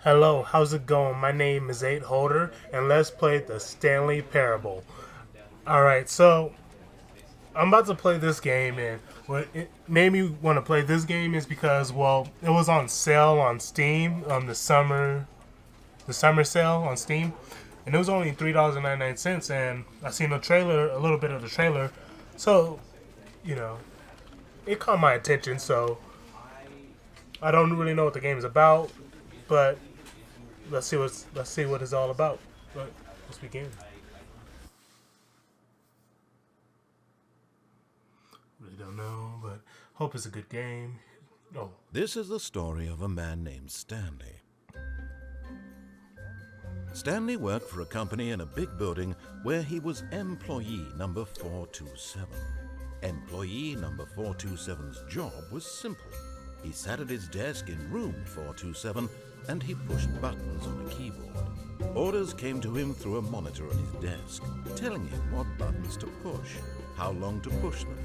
Hello, how's it going? My name is 8 Holder, and let's play the Stanley Parable. Alright, so I'm about to play this game, and what it made me want to play this game is because, well, it was on sale on Steam, the summer sale on Steam, and it was only $3.99, and I seen a little bit of the trailer, so, you know, it caught my attention, so I don't really know what the game is about, but let's see what it's all about. Let's begin. Really don't know, but hope it's a good game. Oh, This is the story of a man named Stanley. Stanley worked for a company in a big building where he was employee number 427. Employee number 427's job was simple. He sat at his desk in room 427 and he pushed buttons on a keyboard. Orders came to him through a monitor on his desk, telling him what buttons to push, how long to push them,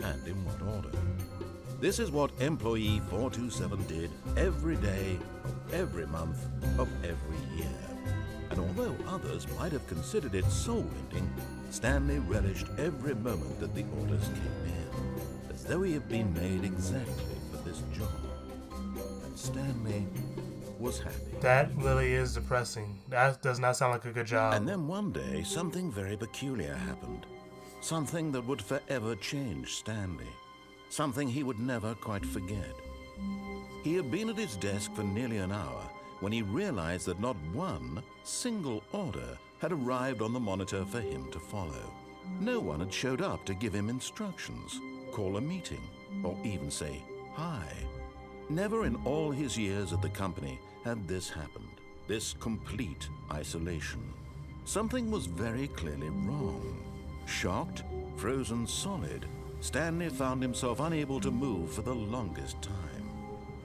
and in what order. This is what employee 427 did every day of every month of every year. And although others might have considered it soul-ending, Stanley relished every moment that the orders came in, as though he had been made exactly for this job. And Stanley was happy. that really is depressing. That does not sound like a good job. And then one day, something very peculiar happened. Something that would forever change Stanley. Something he would never quite forget. He had been at his desk for nearly an hour when he realized that not one single order had arrived on the monitor for him to follow. No one had showed up to give him instructions, call a meeting, or even say hi. Never in all his years at the company had this happened, this complete isolation. Something was very clearly wrong. Shocked, frozen solid, Stanley found himself unable to move for the longest time.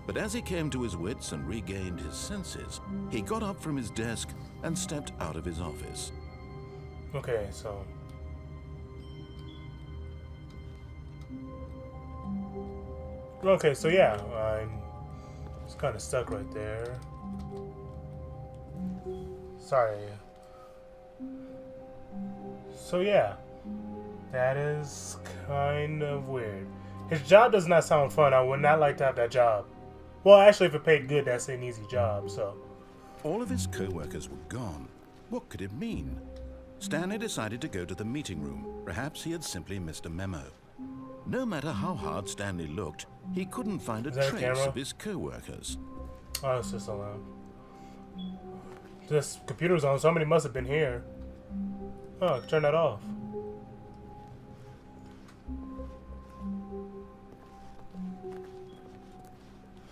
But as he came to his wits and regained his senses, he got up from his desk and stepped out of his office. Okay, so yeah, I'm just kind of stuck right there. Sorry. So yeah, that is kind of weird. His job does not sound fun. I would not like to have that job. Well, actually, if it paid good, that's an easy job, so. All of his co-workers were gone. What could it mean? Stanley decided to go to the meeting room. Perhaps he had simply missed a memo. No matter how hard Stanley looked, he couldn't find a Is that a trace camera? of his co-workers. Oh, it's just so loud. This computer's on. Somebody must have been here. Oh, turn that off.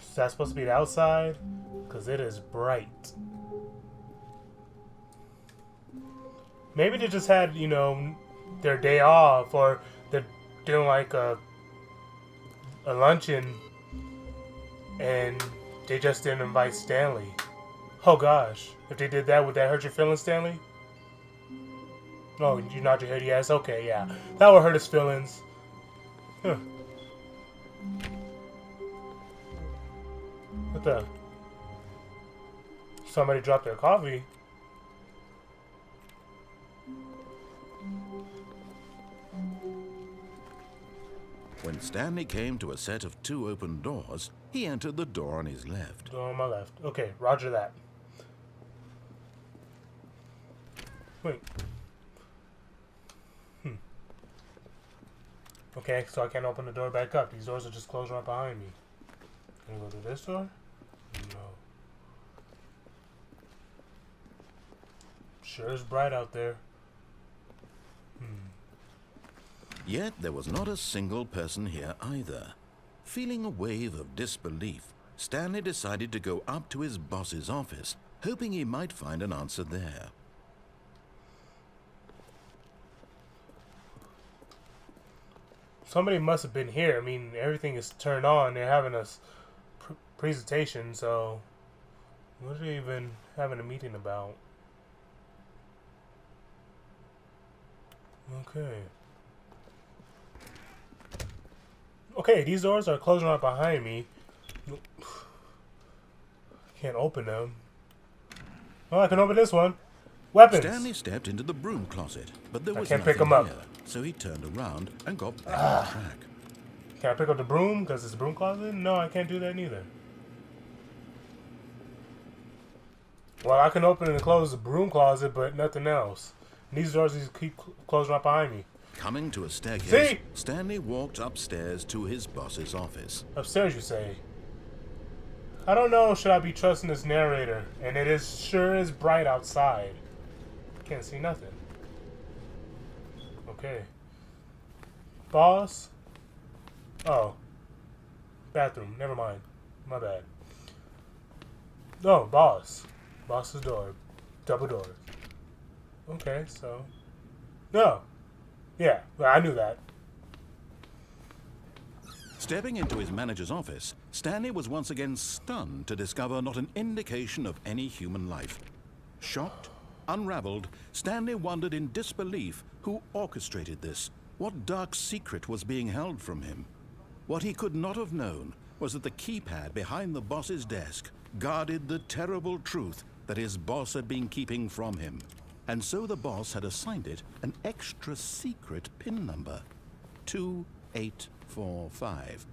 Is that supposed to be the outside? Because it is bright. Maybe they just had, their day off, or they're doing like a luncheon and they just didn't invite Stanley. Oh gosh. If they did that, would that hurt your feelings, Stanley? Oh, you nod your head, yes. Okay, yeah. That would hurt his feelings. Huh. What the? Somebody dropped their coffee. When Stanley came to a set of two open doors, he entered the door on his left. Door on my left. Okay, roger that. Wait. Okay, so I can't open the door back up. These doors are just closed right behind me. Can I go through this door? No. Sure is bright out there. Yet there was not a single person here either. Feeling a wave of disbelief, Stanley decided to go up to his boss's office, hoping he might find an answer there. Somebody must have been here. I mean, everything is turned on. They're having a presentation, so what are they even having a meeting about? Okay. Okay, these doors are closing right behind me. Can't open them. Oh, I can open this one. Weapons. Stanley stepped into the broom closet, but there was can't nothing pick 'em up. here, so he turned around and got back on track. Can I pick up the broom because it's a broom closet? No, I can't do that neither. Well, I can open and close the broom closet, but nothing else. And these doors just keep closing right behind me. Coming to a staircase, See? Stanley walked upstairs to his boss's office. Upstairs, you say? I don't know. Should I be trusting this narrator? And it is sure is bright outside. Can't see nothing. Okay. Boss? Oh. Bathroom. Never mind. My bad. No, boss. Boss's door. Double doors. Okay, so. No. Yeah, well, I knew that. Stepping into his manager's office, Stanley was once again stunned to discover not an indication of any human life. Shocked, unraveled, Stanley wondered in disbelief who orchestrated this. What dark secret was being held from him? What he could not have known was that the keypad behind the boss's desk guarded the terrible truth that his boss had been keeping from him. And so the boss had assigned it an extra secret PIN number, 2845.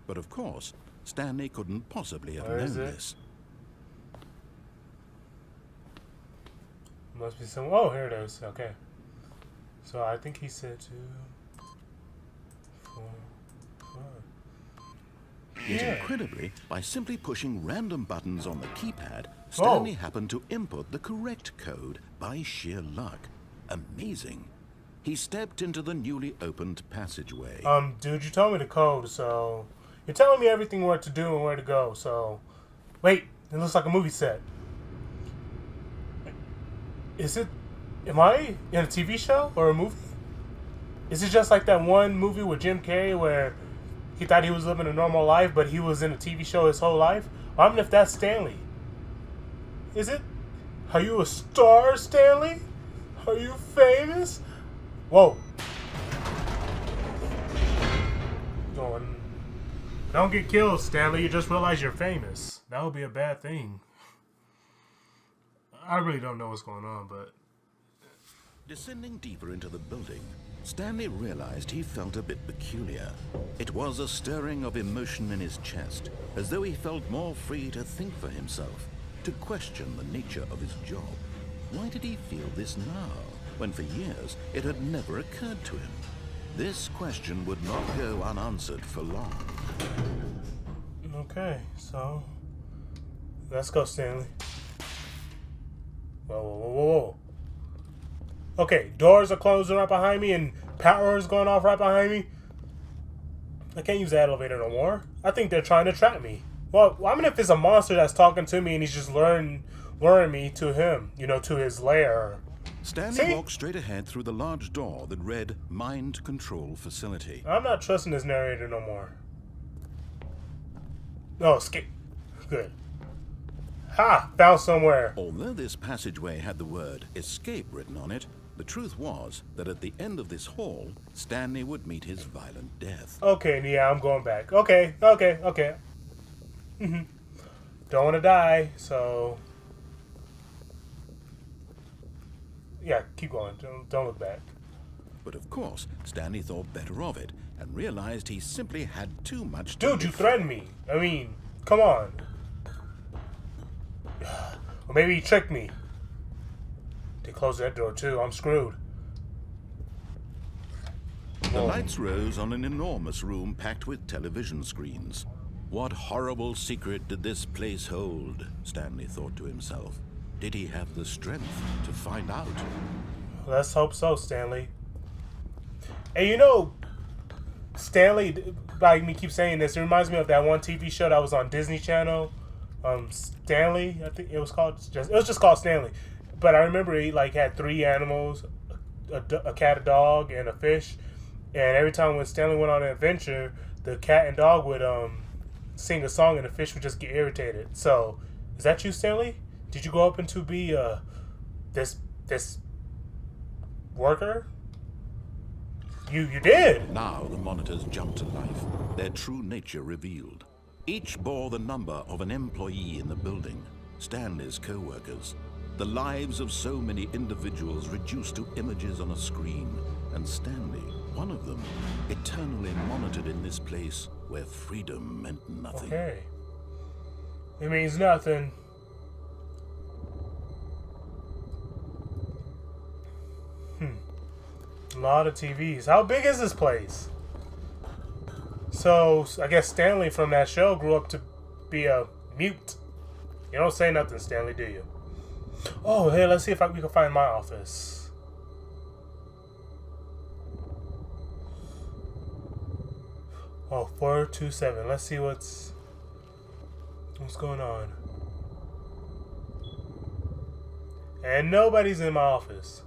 But of course, Stanley couldn't possibly have known this. Must be some. Oh, here it is. Okay. So I think he said 2, 4, 5. Yet incredibly, by simply pushing random buttons on the keypad, Stanley happened to input the correct code by sheer luck. Amazing. He stepped into the newly opened passageway. Dude, you told me the code, so you're telling me everything what to do and where to go. So, wait, it looks like a movie set. Is it? Am I in a TV show or a movie? Is it just like that one movie with Jim Carrey where he thought he was living a normal life, but he was in a TV show his whole life? I mean, if that's Stanley. Is it? Are you a star, Stanley? Are you famous? Whoa. Don't get killed, Stanley. You just realize you're famous. That would be a bad thing. I really don't know what's going on, but... Descending deeper into the building, Stanley realized he felt a bit peculiar. It was a stirring of emotion in his chest, as though he felt more free to think for himself, to question the nature of his job. Why did he feel this now, when for years it had never occurred to him? This question would not go unanswered for long. Okay, so... let's go, Stanley. Whoa, whoa, whoa, whoa. Okay, doors are closing right behind me and power is going off right behind me. I can't use the elevator no more. I think they're trying to trap me. Well, I mean, if it's a monster that's talking to me and he's just luring me to him, you know, to his lair. Stanley walked straight ahead through the large door that read Mind Control Facility. I'm not trusting this narrator no more. Oh, escape. Good. Ha! Found somewhere. Although this passageway had the word escape written on it, the truth was that at the end of this hall, Stanley would meet his violent death. Okay, yeah, I'm going back. Okay. Don't want to die, so... yeah, keep going. Don't look back. But of course, Stanley thought better of it and realized he simply had too much to Dude, you threatened me. I mean, come on. Or maybe he tricked me. They closed that door too. I'm screwed. The lights rose on an enormous room packed with television screens. What horrible secret did this place hold? Stanley thought to himself. Did he have the strength to find out? Let's hope so, Stanley. Hey, you know, Stanley, like me keep saying this, it reminds me of that one TV show that was on Disney Channel. Stanley, I think it was just called Stanley. But I remember he like had 3 animals, a cat, a dog, and a fish. And every time when Stanley went on an adventure, the cat and dog would sing a song, and the fish would just get irritated. So, is that you, Stanley? Did you grow up into be this worker? You did. Now the monitors jumped to life, their true nature revealed. Each bore the number of an employee in the building. Stanley's co-workers. The lives of so many individuals reduced to images on a screen, and Stanley, one of them, eternally monitored in this place where freedom meant nothing. Okay. It means nothing. A lot of TVs. How big is this place? So, I guess Stanley from that show grew up to be a mute. You don't say nothing, Stanley, do you? Oh, hey, let's see if we can find my office. Oh, 427. Let's see what's going on. And nobody's in my office.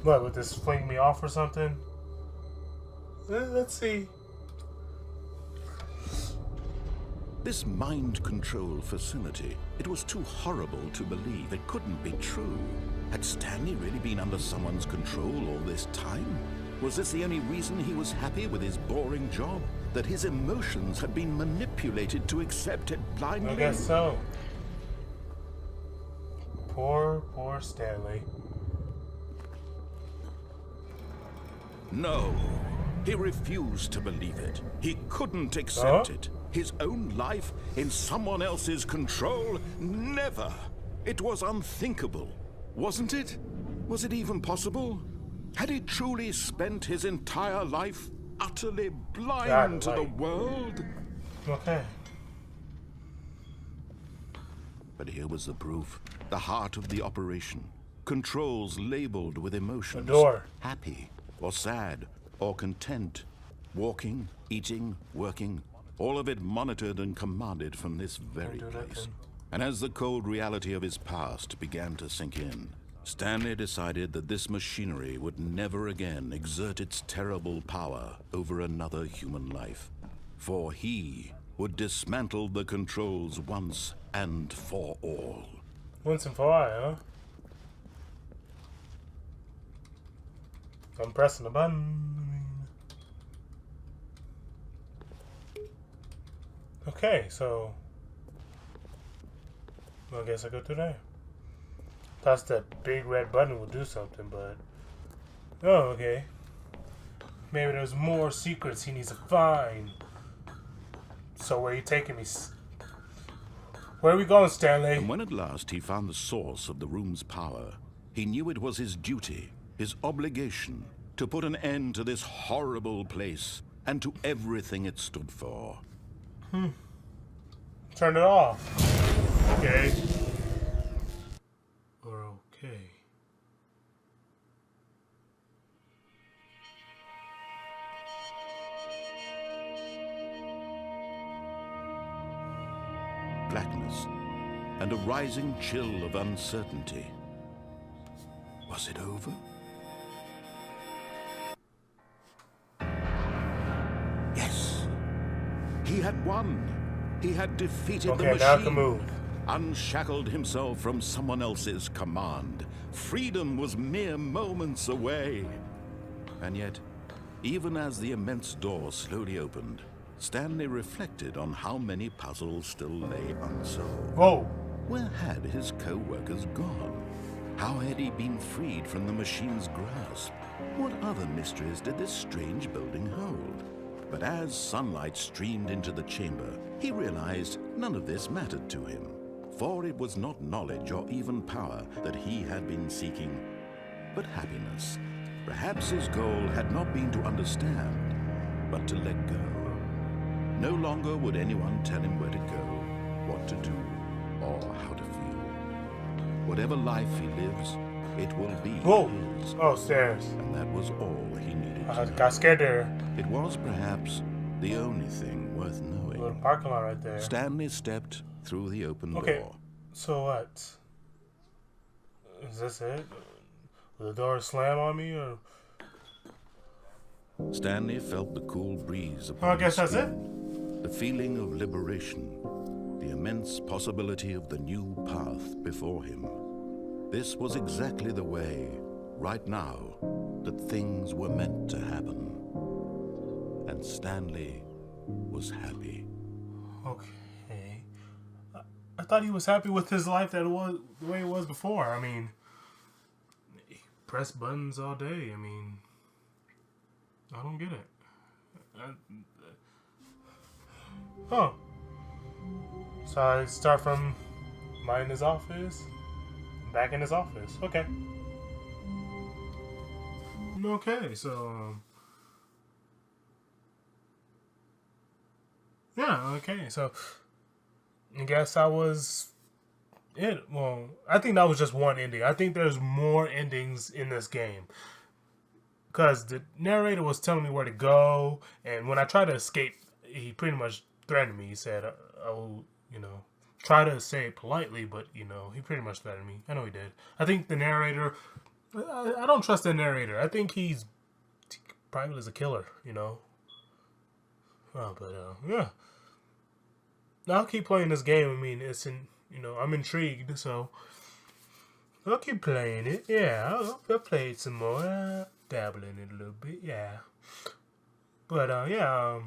What, would this fling me off or something? Let's see. This mind control facility, it was too horrible to believe. It couldn't be true. Had Stanley really been under someone's control all this time? Was this the only reason he was happy with his boring job? That his emotions had been manipulated to accept it blindly? I guess so. Poor Stanley. No. He refused to believe it. He couldn't accept it. His own life in someone else's control? Never. It was unthinkable. Wasn't it? Was it even possible? Had he truly spent his entire life utterly blind to the world? Okay. But here was the proof. The heart of the operation. Controls labeled with emotions. The door. Happy, or sad, or content. Walking, eating, working. All of it monitored and commanded from this very place. And as the cold reality of his past began to sink in, Stanley decided that this machinery would never again exert its terrible power over another human life. For he would dismantle the controls once and for all. Once and for all, huh? I'm pressing the button. Okay, so I guess I go through there. Thought that big red button would do something, but oh, okay. Maybe there's more secrets he needs to find. So where are you taking me? Where are we going, Stanley? And when at last he found the source of the room's power, he knew it was his duty, his obligation, to put an end to this horrible place and to everything it stood for. Turn it off. Okay. Or okay. Blackness and a rising chill of uncertainty. Was it over? Yes. He had won. He had defeated the machine. Now I can move. Unshackled himself from someone else's command. Freedom was mere moments away. And yet, even as the immense door slowly opened, Stanley reflected on how many puzzles still lay unsolved. Whoa! Where had his co-workers gone? How had he been freed from the machine's grasp? What other mysteries did this strange building hold? But as sunlight streamed into the chamber, he realized none of this mattered to him. For it was not knowledge or even power that he had been seeking, but happiness. Perhaps his goal had not been to understand, but to let go. No longer would anyone tell him where to go, what to do, or how to feel. Whatever life he lives, it will be his. Oh, stairs. And that was all he needed to I know. got scared there. It was perhaps the only thing worth knowing. Little parking lot right there. Stanley stepped through the open Okay, door. so what? Is this it? Will the door slam on me, or? Stanley felt the cool breeze upon Well, I guess his that's skin. The feeling of liberation, the immense possibility of the new path before him. This was exactly the way, right now, that things were meant to happen. And Stanley was happy. Okay. thought he was happy with his life that it was the way it was before. I mean, he pressed buttons all day. I mean, I don't get it. Oh. So I start from mine in his office, back in his office. Okay. Okay, so yeah, okay, so I guess I was it. Well, I think that was just one ending. I think there's more endings in this game because the narrator was telling me where to go, and when I tried to escape, he pretty much threatened me. He said, "Oh, try to say it politely, but he pretty much threatened me." I know he did. I think the narrator. I don't trust the narrator. I think he's probably is a killer. Oh, but yeah. I'll keep playing this game. I mean, I'm intrigued, so I'll keep playing it. Yeah, I'll play it some more. Dabble in it a little bit. Yeah, but yeah.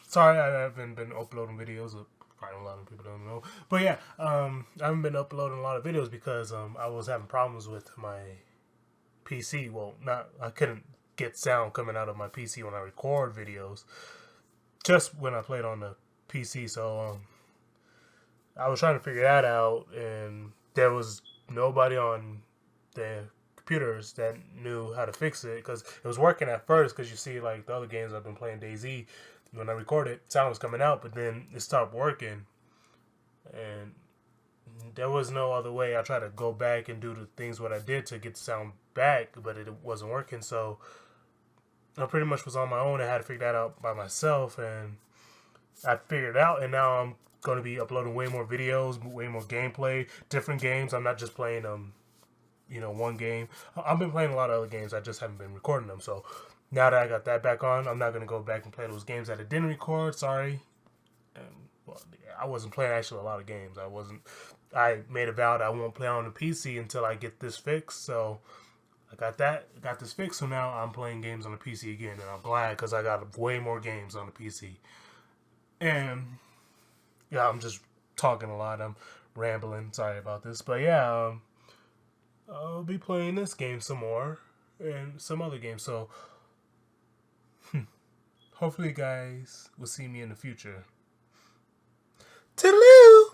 Sorry, I haven't been uploading videos. Probably a lot of people don't know, but yeah, I haven't been uploading a lot of videos because I was having problems with my PC. Well, I couldn't get sound coming out of my PC when I record videos. Just when I played on the PC, so I was trying to figure that out, and there was nobody on the computers that knew how to fix it because it was working at first. Because you see, like the other games I've been playing, DayZ, when I recorded, sound was coming out, but then it stopped working, and there was no other way. I tried to go back and do the things what I did to get the sound back, but it wasn't working. So I pretty much was on my own. I had to figure that out by myself, and I figured it out. And now I'm going to be uploading way more videos, way more gameplay, different games. I'm not just playing one game. I've been playing a lot of other games. I just haven't been recording them. So now that I got that back on, I'm not going to go back and play those games that I didn't record. Sorry. And, well, I wasn't playing actually a lot of games. I made a vow that I won't play on the PC until I get this fixed. So I got this fixed. So now I'm playing games on the PC again. And I'm glad because I got way more games on the PC. And yeah, I'm just talking a lot. I'm rambling. Sorry about this. But yeah, I'll be playing this game some more and some other games. So hopefully you guys will see me in the future. Toodaloo!